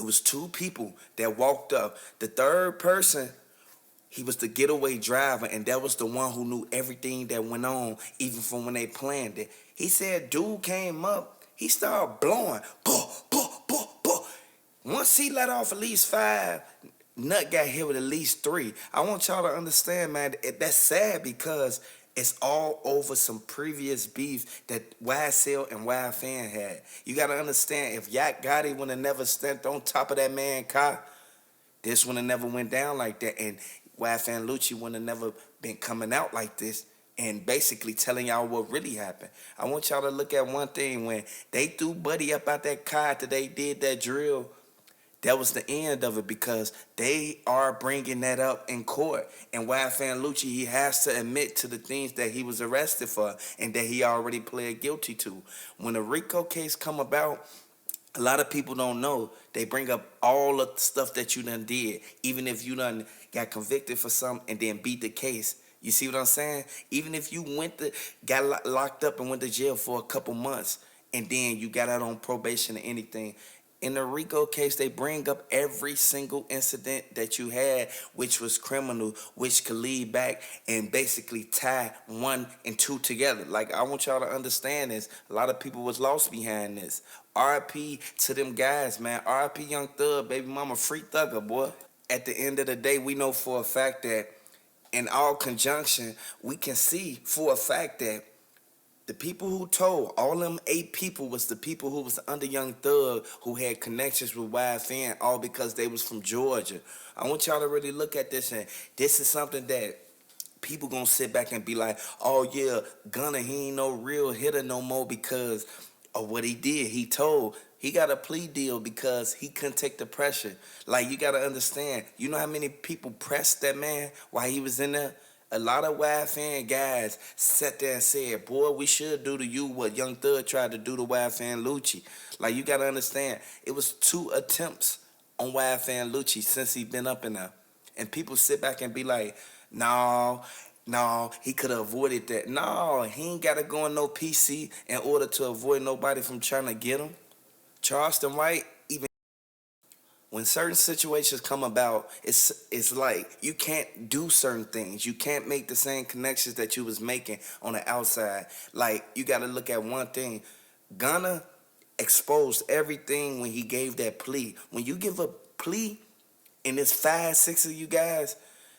It was two people that walked up. The third person, he was the getaway driver, and that was the one who knew everything that went on, even from when they planned it. He said, dude came up, he started blowing, buh, buh, buh, buh. Once he let off at least 5, Nut got hit with at least 3. I want y'all to understand, man, that's sad because it's all over some previous beef that YSL and YFN had. You got to understand, if Yak Gotti would have never stepped on top of that man car, this would have never went down like that. And YFN Lucci would have never been coming out like this and basically telling y'all what really happened. I want y'all to look at one thing. When they threw Buddy up out that car after they did that drill, that was the end of it because they are bringing that up in court. And YFN Lucci, he has to admit to the things that he was arrested for and that he already pled guilty to. When the Rico case come about, a lot of people don't know. They bring up all of the stuff that you done did, even if you done got convicted for something and then beat the case. You see what I'm saying? Even if you got locked up and went to jail for a couple months and then you got out on probation or anything, in the Rico case, they bring up every single incident that you had, which was criminal, which could lead back and basically tie 1 and 2 together. Like, I want y'all to understand this. A lot of people was lost behind this. RIP to them guys, man. RIP Young Thug, baby mama, free Thugger, boy. At the end of the day, we know for a fact that in all conjunction, we can see for a fact that the people who told, all them 8 people was the people who was under Young Thug who had connections with YFN, all because they was from Georgia. I want y'all to really look at this, and this is something that people gonna sit back and be like, oh yeah, Gunna, he ain't no real hitter no more because of what he did. He got a plea deal because he couldn't take the pressure. Like, you gotta understand, you know how many people pressed that man while he was in there? A lot of YFN guys sat there and said, boy, we should do to you what Young Thug tried to do to YFN Lucci. Like, you got to understand, it was 2 attempts on YFN Lucci since he been up in there. And people sit back and be like, no, he could have avoided that. No, he ain't got to go on no PC in order to avoid nobody from trying to get him. Charleston White, even when certain situations come about, it's like you can't do certain things. You can't make the same connections that you was making on the outside. Like, you got to look at one thing. Gunna exposed everything when he gave that plea. When you give a plea, and it's 5, 6 of you guys,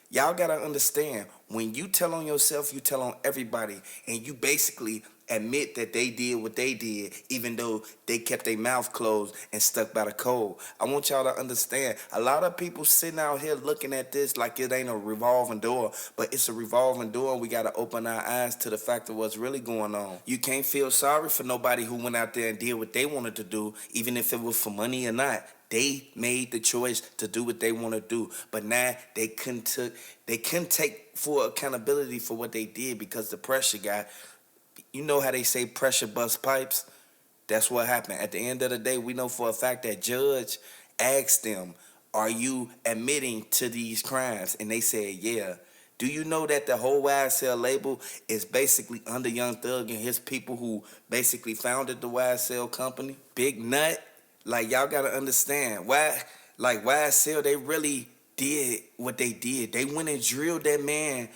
y'all got to understand, when you tell on yourself, you tell on everybody, and you basically admit that they did what they did, even though they kept their mouth closed and stuck by the code. I want y'all to understand, a lot of people sitting out here looking at this like it ain't a revolving door, but it's a revolving door, and we got to open our eyes to the fact of what's really going on. You can't feel sorry for nobody who went out there and did what they wanted to do, even if it was for money or not. They made the choice to do what they want to do, but now they couldn't take full accountability for what they did because the pressure got. You know how they say pressure bust pipes? That's what happened. At the end of the day, we know for a fact that judge asked them, are you admitting to these crimes? And they said, yeah. Do you know that the whole YSL label is basically under Young Thug and his people who basically founded the YSL company? Big Nut. Like, y'all got to understand. YSL, they really did what they did. They went and drilled that man,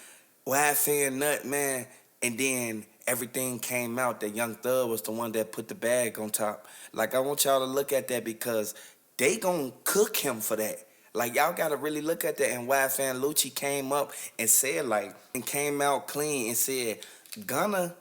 YFN Nut, man, and then everything came out that Young Thug was the one that put the bag on top. Like, I want y'all to look at that because they gonna cook him for that. Like, y'all gotta really look at that. And YFN Lucci came up and said, like, and came out clean and said, Gunna,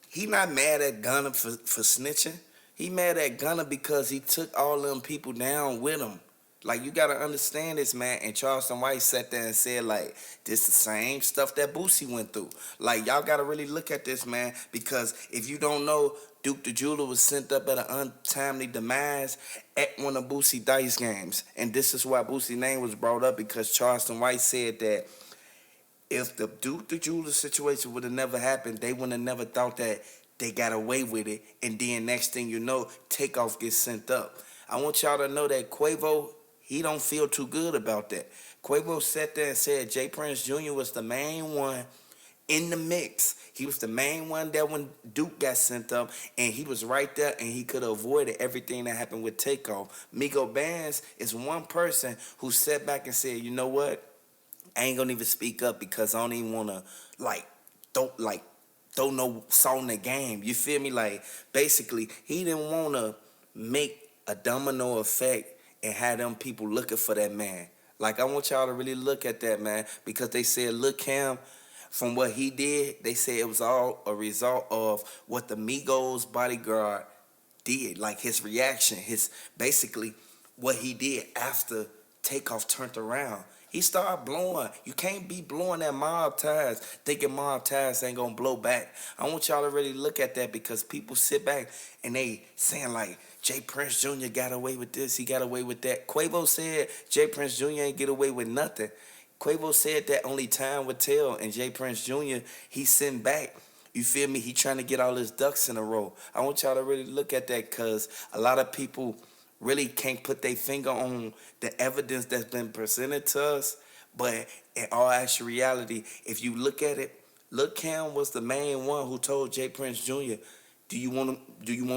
he not mad at Gunna for snitching. He mad at Gunna because he took all them people down with him. Like, you gotta understand this, man. And Charleston White sat there and said, like, this the same stuff that Boosie went through. Like, y'all gotta really look at this, man, because if you don't know, Duke the Jeweler was sent up at an untimely demise at one of Boosie Dice games. And this is why Boosie name was brought up, because Charleston White said that if the Duke the Jeweler situation would have never happened, they would have never thought that they got away with it. And then next thing you know, Takeoff gets sent up. I want y'all to know that Quavo, he don't feel too good about that. Quavo sat there and said Jay Prince Jr. was the main one, in the mix. He was the main one that when Duke got sent up, and he was right there, and he could have avoided everything that happened with Takeoff. Migo Bands is one person who sat back and said, you know what? I ain't gonna even speak up because I don't even wanna like like throw no salt in the game. You feel me? Like basically he didn't wanna make a domino effect and have them people looking for that man. Like I want y'all to really look at that man because they said look him from what he did, they said it was all a result of what the Migos bodyguard did, like his reaction, his basically what he did after Takeoff turned around. He started blowing. You can't be blowing that MobTies thinking MobTies ain't gonna blow back. I want y'all to really look at that because people sit back and they saying like Jay Prince Jr. got away with this, he got away with that. Quavo said Jay Prince Jr. ain't get away with nothing. Quavo said that only time would tell, and Jay Prince Jr. he sitting back. You feel me? He trying to get all his ducks in a row. I want y'all to really look at that because a lot of people really can't put their finger on the evidence that's been presented to us. But in all actual reality, if you look at it, Lil Cam was the main one who told Jay Prince Jr., do you want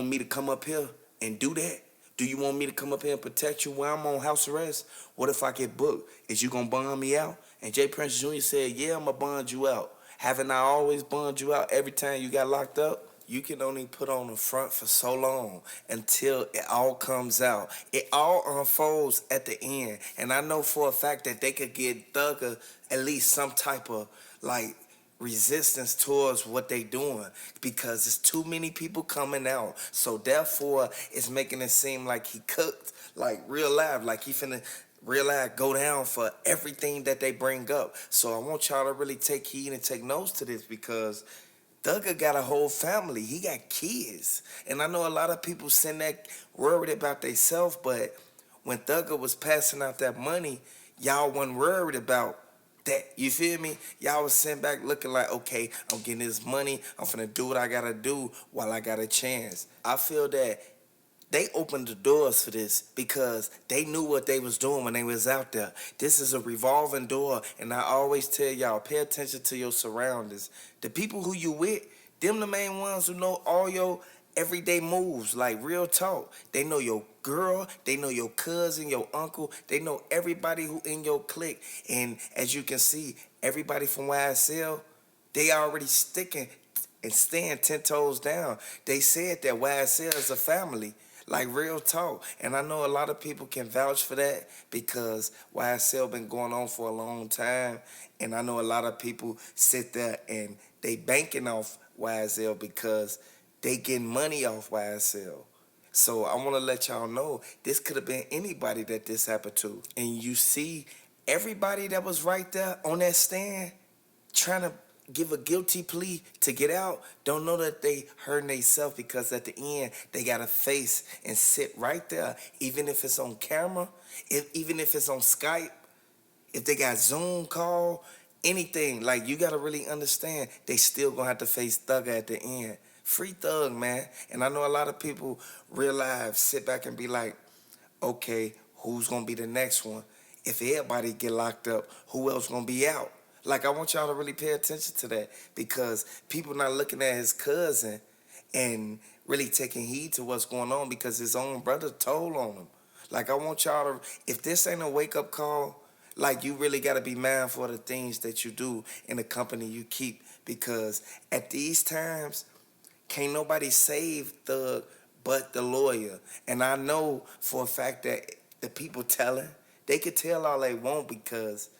me to come up here and do that? Do you want me to come up here and protect you while I'm on house arrest? What if I get booked? Is you gonna bond me out? And Jay Prince Jr. said, yeah, I'm gonna bond you out. Haven't I always bond you out every time you got locked up? You can only put on the front for so long until it all comes out. It all unfolds at the end. And I know for a fact that they could get Thugger at least some type of like resistance towards what they doing because there's too many people coming out. So therefore, it's making it seem like he cooked, like real life, like he finna real life go down for everything that they bring up. So I want y'all to really take heed and take notes to this because Thugger got a whole family. He got kids. And I know a lot of people send that worried about themselves, but when Thugger was passing out that money, y'all wasn't worried about that. You feel me? Y'all was sitting back looking like, okay, I'm getting this money. I'm finna do what I gotta do while I got a chance. I feel that they opened the doors for this because they knew what they was doing when they was out there. This is a revolving door, and I always tell y'all, pay attention to your surroundings. The people who you with, them the main ones who know all your everyday moves, like real talk. They know your girl, they know your cousin, your uncle, they know everybody who in your clique. And as you can see, everybody from YSL, they already sticking and staying 10 toes down. They said that YSL is a family. Like real talk. And I know a lot of people can vouch for that because YSL been going on for a long time. And I know a lot of people sit there and they banking off YSL because they getting money off YSL. So I want to let y'all know this could have been anybody that this happened to. And you see everybody that was right there on that stand trying to give a guilty plea to get out don't know that they hurting themselves because at the end they gotta face and sit right there, even if it's on camera, even if it's on Skype, if they got Zoom call, anything. Like you gotta really understand they still gonna have to face Thugger at the end. Free Thug, man. And I know a lot of people realize, sit back and be like, okay, who's gonna be the next one? If everybody get locked up, who else gonna be out? Like I want y'all to really pay attention to that because people not looking at his cousin and really taking heed to what's going on because his own brother told on him. Like I want y'all to, if this ain't a wake up call, like you really gotta be mindful of the things that you do in the company you keep because at these times, can't nobody save Thug but the lawyer. And I know for a fact that the people telling, they could tell all they want because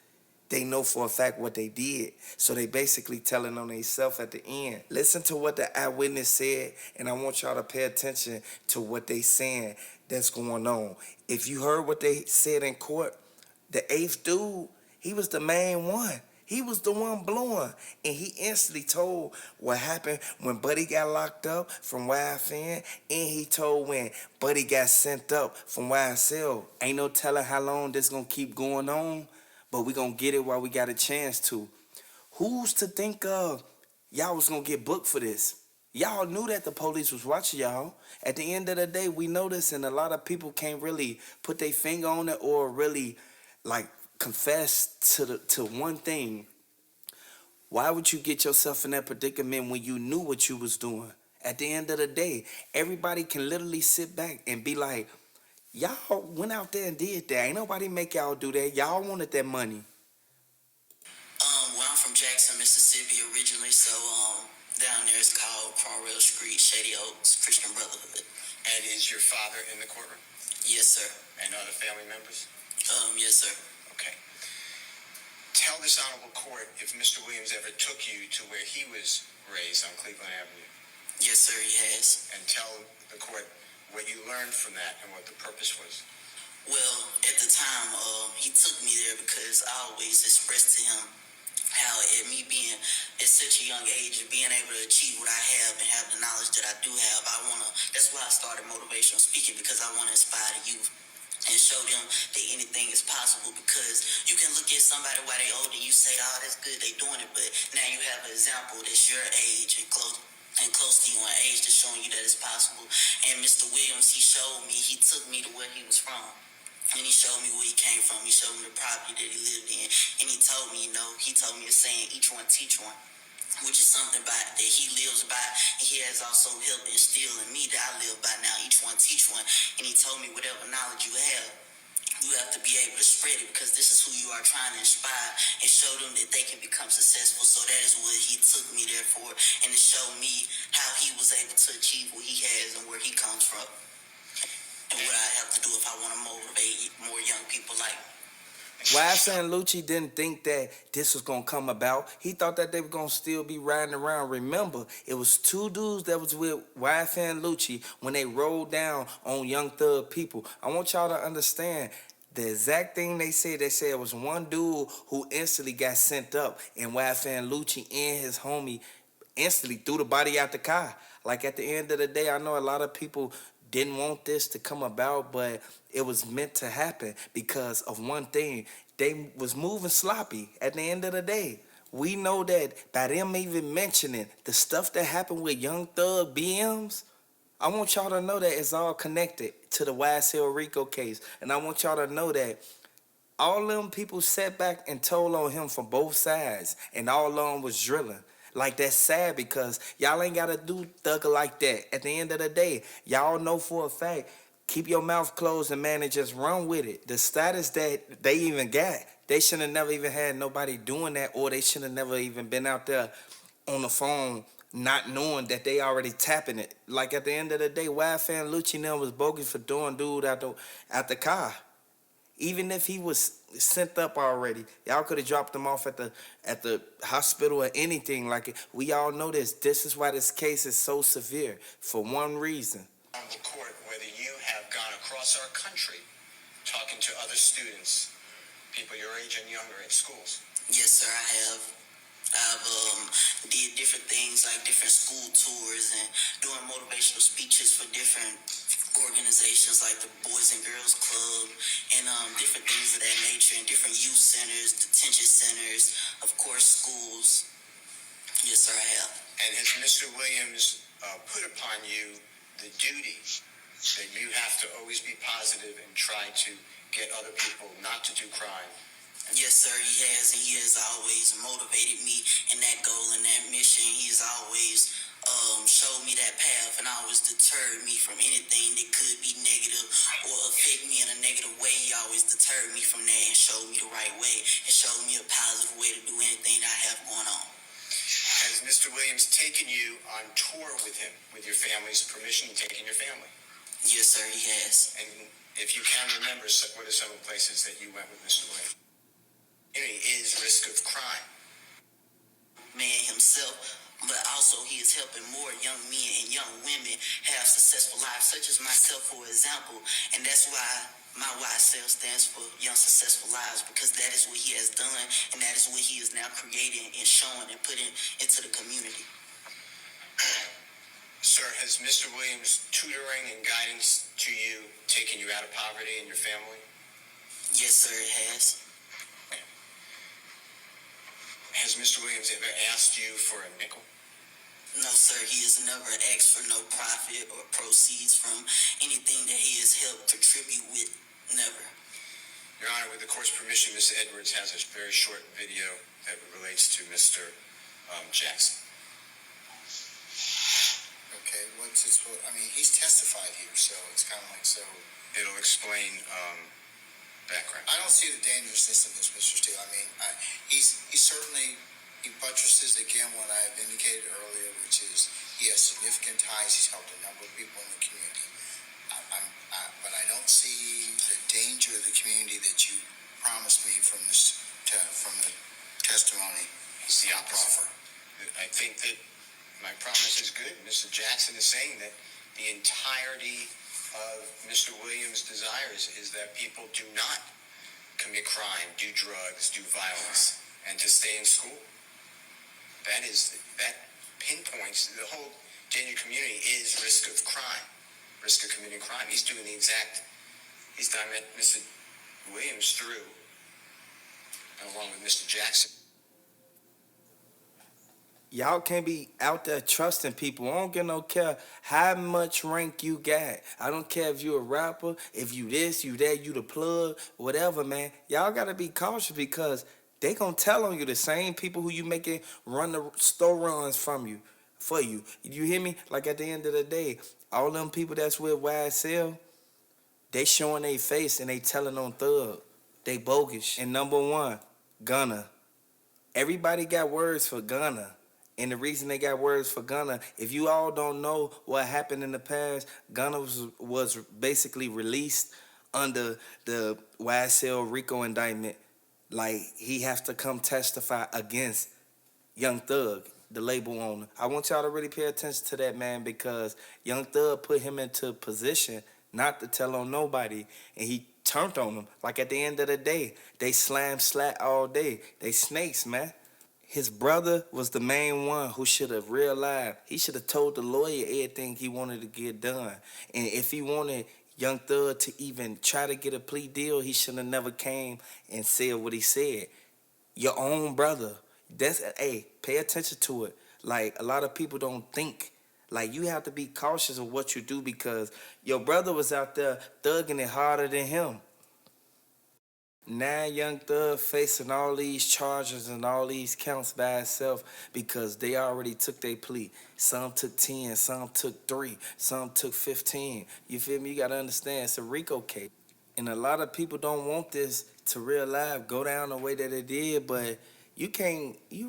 they know for a fact what they did. So they basically telling on themselves at the end. Listen to what the eyewitness said, and I want y'all to pay attention to what they saying that's going on. If you heard what they said in court, the eighth dude, he was the main one. He was the one blowing. And he instantly told what happened when Buddy got locked up from YFN. And he told when Buddy got sent up from YSL. Ain't no telling how long this gonna keep going on. But we gonna get it while we got a chance to. Who's to think of y'all was gonna get booked for this? Y'all knew that the police was watching y'all. At the end of the day, we know this, and a lot of people can't really put their finger on it or really like confess to one thing. Why would you get yourself in that predicament when you knew what you was doing? At the end of the day, everybody can literally sit back and be like, y'all went out there and did that. Ain't nobody make y'all do that. Y'all wanted that money. Well, I'm from Jackson, Mississippi originally, so down there it's called Cornwall Street, Shady Oaks, Christian Brotherhood. And is your father in the courtroom? Yes, sir. And other family members? Yes, sir. Okay. Tell this honorable court if Mr. Williams ever took you to where he was raised on Cleveland Avenue. Yes, sir, he has. And tell the court what you learned from that and what the purpose was. Well, at the time, he took me there because I always expressed to him how at me being at such a young age and being able to achieve what I have and have the knowledge that I do have, that's why I started motivational speaking, because I want to inspire the youth and show them that anything is possible. Because you can look at somebody while they older and you say, oh, that's good, they doing it, but now you have an example that's your age and close to you in age that's showing you that it's possible. And Mr. Williams, he took me to where he was from. And he showed me where he came from. He showed me the property that he lived in. And he told me, a saying, each one teach one, which is something that he lives by. And he has also helped instill in me that I live by now. Each one teach one. And he told me whatever knowledge you have to be able to spread it, because this is who you are trying to inspire and show them that they can become successful. So that is what he took me there for, and to show me how he was able to achieve what he has and where he comes from. And what I have to do if I want to motivate more young people like me. YFN Lucci didn't think that this was gonna come about. He thought that they were gonna still be riding around. Remember, it was two dudes that was with YFN Lucci when they rolled down on Young Thug people. I want y'all to understand the exact thing they said. They said it was one dude who instantly got sent up, and YFN Lucci and his homie instantly threw the body out the car. Like, at the end of the day, I know a lot of people didn't want this to come about, but it was meant to happen because of one thing. They was moving sloppy at the end of the day. We know that by them even mentioning the stuff that happened with Young Thug BMs, I want y'all to know that it's all connected to the YSL Rico case. And I want y'all to know that all them people sat back and told on him from both sides, and all of them was drilling. Like, that's sad because y'all ain't gotta do thugger like that. At the end of the day, y'all know for a fact, keep your mouth closed and man, and just run with it. The status that they even got, they should have never even had nobody doing that, or they should have never even been out there on the phone not knowing that they already tapping it. Like, at the end of the day, YFN Lucci now was bogus for doing dude out the car. Even if he was sent up already, y'all could have dropped him off at the hospital or anything like it. We all know this. This is why this case is so severe, for one reason. On the court, whether you have gone across our country talking to other students, people your age and younger at schools. Yes, sir, I have. I've did different things like different school tours and doing motivational speeches for different organizations like the Boys and Girls Club and different things of that nature, and different youth centers, detention centers, of course, schools. Yes, sir, I have. And has Mr. Williams put upon you the duty that you have to always be positive and try to get other people not to do crime? Yes, sir, he has, and he has always motivated me in that goal and that mission. He has always showed me that path and always deterred me from anything that could be negative or affect me in a negative way. He always deterred me from that and showed me the right way and showed me a positive way to do anything I have going on. Has Mr. Williams taken you on tour with him, with your family's permission, taking your family? Yes, sir, he has. And if you can remember, what are some of the places that you went with Mr. Williams? Is risk of crime. Man himself, but also he is helping more young men and young women have successful lives, such as myself, for example. And that's why my YSL stands for Young Successful Lives, because that is what he has done, and that is what he is now creating and showing and putting into the community. Sir, has Mr. Williams' tutoring and guidance to you taken you out of poverty and your family? Yes, sir, it has. Has Mr. Williams ever asked you for a nickel? No, sir, he has never asked for no profit or proceeds from anything that he has helped contribute with. Never. Your Honor, with the court's permission, Ms. Edwards has a very short video that relates to Mr. Jackson. Okay, what's it supposed? I mean, he's testified here, so it's kind of like so. It'll explain background. I don't see the dangerousness in this, Mr. Steele. I mean, he certainly he buttresses again what I have indicated earlier, which is he has significant ties. He's helped a number of people in the community. But I don't see the danger of the community that you promised me from the testimony. It's the opposite. I think that my promise is good. Mr. Jackson is saying that the entirety of Mr. Williams' desires is that people do not commit crime, do drugs, do violence, and to stay in school. That pinpoints the whole danger community is risk of crime, risk of committing crime. He's done Mr. Williams through, along with Mr. Jackson. Y'all can't be out there trusting people. I don't get no care how much rank you got. I don't care if you a rapper, if you this, you that, you the plug, whatever, man. Y'all gotta be cautious because they gonna tell on you, the same people who you making run the store runs for you. You hear me? Like at the end of the day, all them people that's with YSL, they showing their face and they telling on Thug. They bogus. And number one, Gunna. Everybody got words for Gunna. And the reason they got words for Gunna, if you all don't know what happened in the past, Gunna was basically released under the YSL Rico indictment. Like, he has to come testify against Young Thug, the label owner. I want y'all to really pay attention to that, man, because Young Thug put him into position not to tell on nobody, and he turned on them. Like, at the end of the day, they slat all day. They snakes, man. His brother was the main one who should have realized. He should have told the lawyer everything he wanted to get done. And if he wanted Young Thug to even try to get a plea deal, he should have never came and said what he said. Your own brother. Hey, pay attention to it. Like, a lot of people don't think. Like, you have to be cautious of what you do because your brother was out there thugging it harder than him. Now Young Thug facing all these charges and all these counts by itself because they already took their plea. Some took 10, some took 3, some took 15. You feel me? You gotta understand, it's a Rico case. And a lot of people don't want this to real life go down the way that it did, but you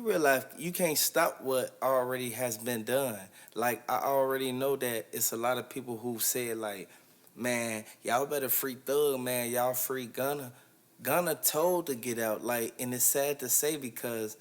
realize you can't stop what already has been done. Like, I already know that it's a lot of people who said, like, man, y'all better free Thug, man, y'all free Gunna. Gunna told to get out, like, and it's sad to say because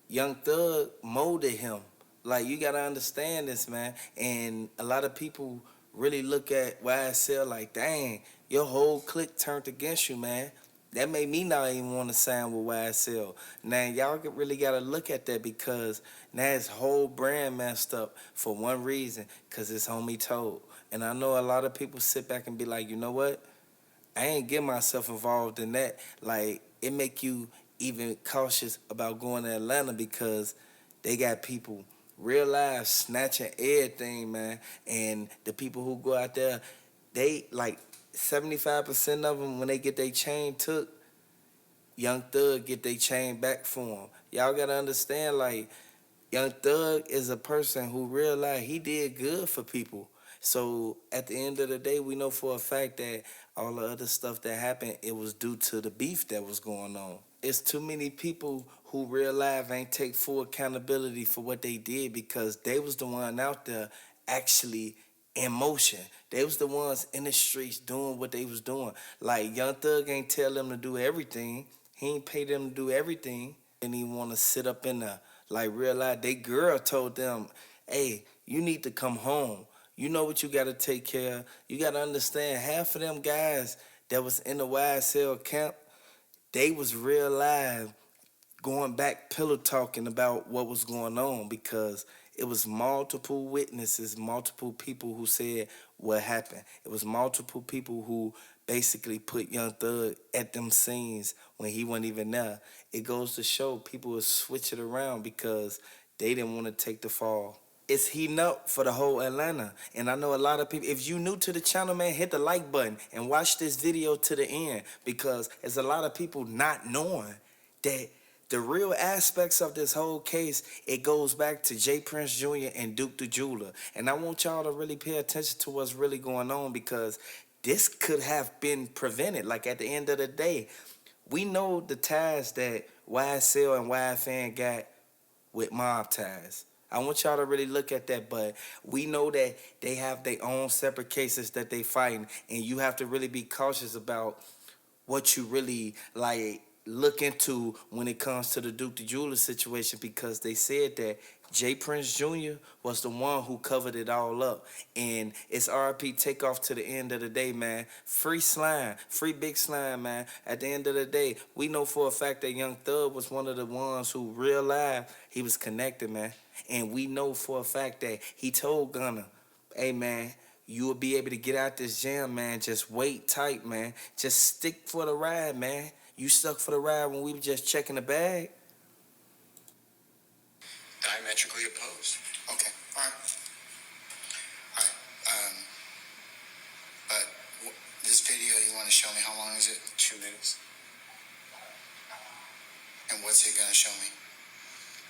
Young Thug molded him. Like, you gotta understand this, man. And a lot of people really look at YSL like, dang, your whole clique turned against you, man. That made me not even want to sign with YSL. Now, y'all really gotta look at that because now his whole brand messed up for one reason, because his homie told. And I know a lot of people sit back and be like, you know what? I ain't get myself involved in that. Like, it make you even cautious about going to Atlanta because they got people real life snatching everything, man. And the people who go out there, they like 75% of them when they get their chain took, Young Thug get their chain back for them. Y'all gotta understand, like, Young Thug is a person who realized he did good for people. So at the end of the day, we know for a fact that all the other stuff that happened, it was due to the beef that was going on. It's too many people who real life ain't take full accountability for what they did because they was the one out there actually in motion. They was the ones in the streets doing what they was doing. Like, Young Thug ain't tell them to do everything. He ain't pay them to do everything. Didn't even want to sit up in there. Like, real life, they girl told them, hey, you need to come home. You know what you got to take care of. You got to understand, half of them guys that was in the YSL camp, they was real live going back pillow talking about what was going on because it was multiple witnesses, multiple people who said what happened. It was multiple people who basically put Young Thug at them scenes when he wasn't even there. It goes to show people will switch it around because they didn't want to take the fall. It's heating up for the whole Atlanta. And I know a lot of people, if you new to the channel, man, hit the like button and watch this video to the end because there's a lot of people not knowing that the real aspects of this whole case, it goes back to J. Prince Jr. and Duke the Jeweler. And I want y'all to really pay attention to what's really going on because this could have been prevented. Like at the end of the day, we know the ties that YSL and YFN got with MobTies. I want y'all to really look at that, but we know that they have their own separate cases that they fighting, and you have to really be cautious about what you really like look into when it comes to the Duke the Jeweler situation because they said that J. Prince Jr. was the one who covered it all up. And it's RP Takeoff to the end of the day, man. Free Slime, free Big Slime, man. At the end of the day, we know for a fact that Young Thug was one of the ones who real life, he was connected, man. And we know for a fact that he told Gunna, hey, man, you will be able to get out this jam, man. Just wait tight, man. Just stick for the ride, man. You stuck for the ride when we were just checking the bag. Diametrically opposed. Okay, all right. All right, but this video, you want to show me, how long is it? 2 minutes. And what's it gonna show me?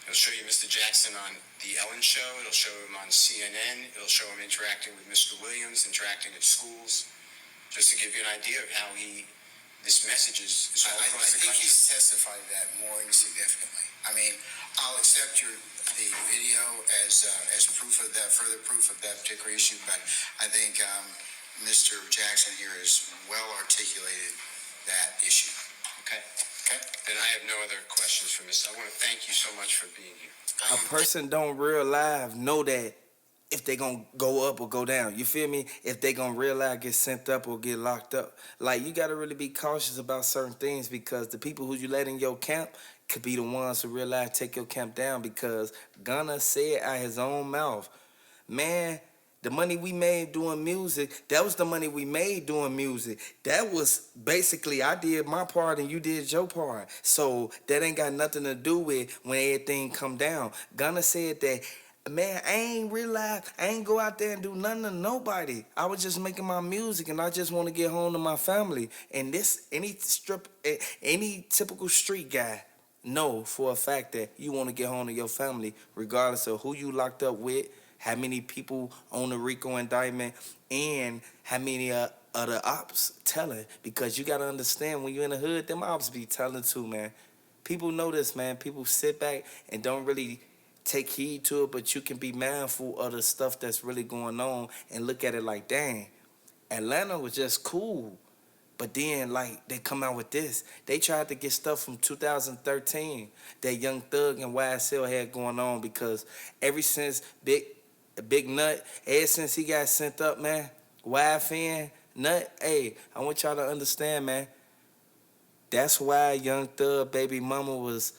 It'll show you Mr. Jackson on The Ellen Show. It'll show him on CNN. It'll show him interacting with Mr. Williams, interacting at schools, just to give you an idea of how this message is all across the I think country. he's testified that more significantly. I mean, I'll accept the video as proof of that, further proof of that particular issue, but I think Mr. Jackson here has well articulated that issue. Okay. Okay? Then I have no other questions for Mr. I want to thank you so much for being here. A person don't real life know that if they gonna go up or go down. You feel me? If they gonna real life get sent up or get locked up. Like you gotta really be cautious about certain things because the people who you let in your camp could be the ones who real life take your camp down because Gunna said out his own mouth, man, the money we made doing music, that was the money we made doing music. That was basically, I did my part and you did your part. So that ain't got nothing to do with when everything come down. Gunna said that, man, I ain't realize, I ain't go out there and do nothing to nobody. I was just making my music and I just want to get home to my family. And this, any typical street guy know for a fact that you want to get home to your family regardless of who you locked up with, how many people on the Rico indictment, and how many of the ops telling. Because you got to understand, when you're in the hood, them ops be telling too, man. People know this, man. People sit back and don't really take heed to it, but you can be mindful of the stuff that's really going on and look at it like, dang, Atlanta was just cool. But then, like, they come out with this. They tried to get stuff from 2013 that Young Thug and YSL had going on because ever since Big Nut, ever since he got sent up, man, YFN, Nut, hey, I want y'all to understand, man, that's why Young Thug baby mama was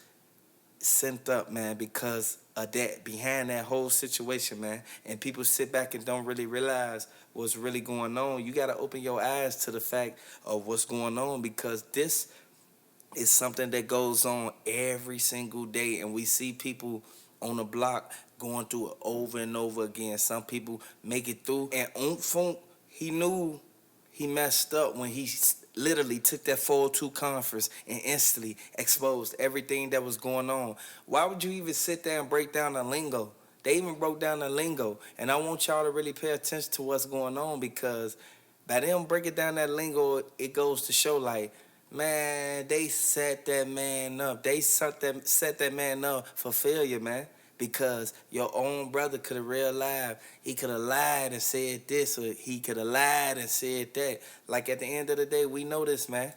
sent up, man, because of that, behind that whole situation, man. And people sit back and don't really realize what's really going on. You got to open your eyes to the fact of what's going on because this is something that goes on every single day. And we see people on the block going through it over and over again. Some people make it through. And Funk, he knew he messed up when he literally took that 402 conference and instantly exposed everything that was going on. Why would you even sit there and break down the lingo? They even broke down the lingo. And I want y'all to really pay attention to what's going on because by them breaking down that lingo, it goes to show like, man, they set that man up. They set that man up for failure, man. Because your own brother could have realized he could have lied and said this, or he could have lied and said that. Like at the end of the day, we know this, man.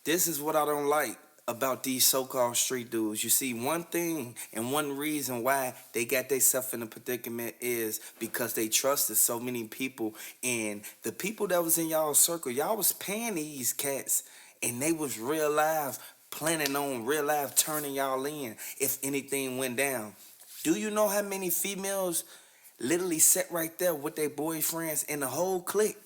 This is what I don't like about these so-called street dudes. You see, one thing and one reason why they got themselves in a predicament is because they trusted so many people. And the people that was in y'all circle, y'all was paying these cats, and they was real live planning on real life turning y'all in if anything went down. Do you know how many females literally sat right there with their boyfriends and the whole clique?